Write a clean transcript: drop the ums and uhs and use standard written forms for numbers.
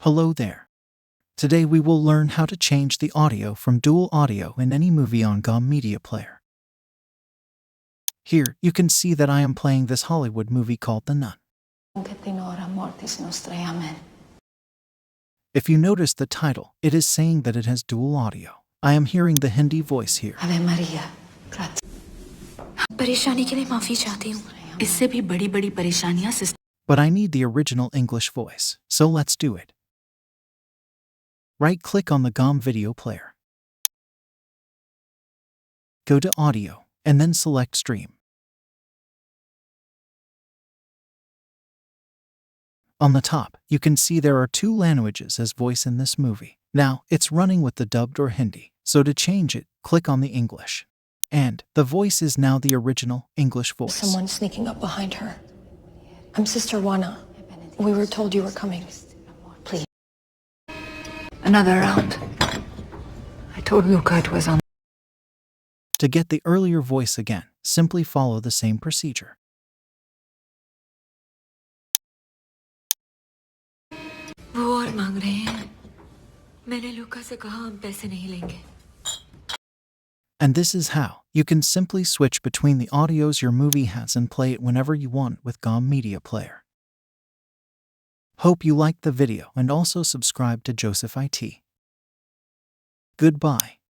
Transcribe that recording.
Hello there. Today we will learn how to change the audio from dual audio in any movie on GOM Media Player. Here, you can see that I am playing this Hollywood movie called The Nun. If you notice the title, it is saying that it has dual audio. I am hearing the Hindi voice here. Ave Maria, grazie. परेशानी के लिए माफी चाहती हूँ. इससे भी बड़ी-बड़ी परेशानियां system. But I need the original English voice, so let's do it. Right-click on the GOM Video Player. Go to Audio, and then select Stream. On the top, you can see there are 2 languages as voice in this movie. Now, it's running with the dubbed or Hindi, so to change it, click on the English. And the voice is now the original English voice. Someone sneaking up behind her. I'm Sister Juana. We were told you were coming. Please. Another round. I told Luca it was on. To get the earlier voice again, simply follow the same procedure. वो और मांग रहे हैं. मैंने लुका से कहा हम पैसे नहीं लेंगे. And this is how you can simply switch between the audios your movie has and play it whenever you want with GOM Media Player. Hope you liked the video and also subscribe to Joseph IT. Goodbye.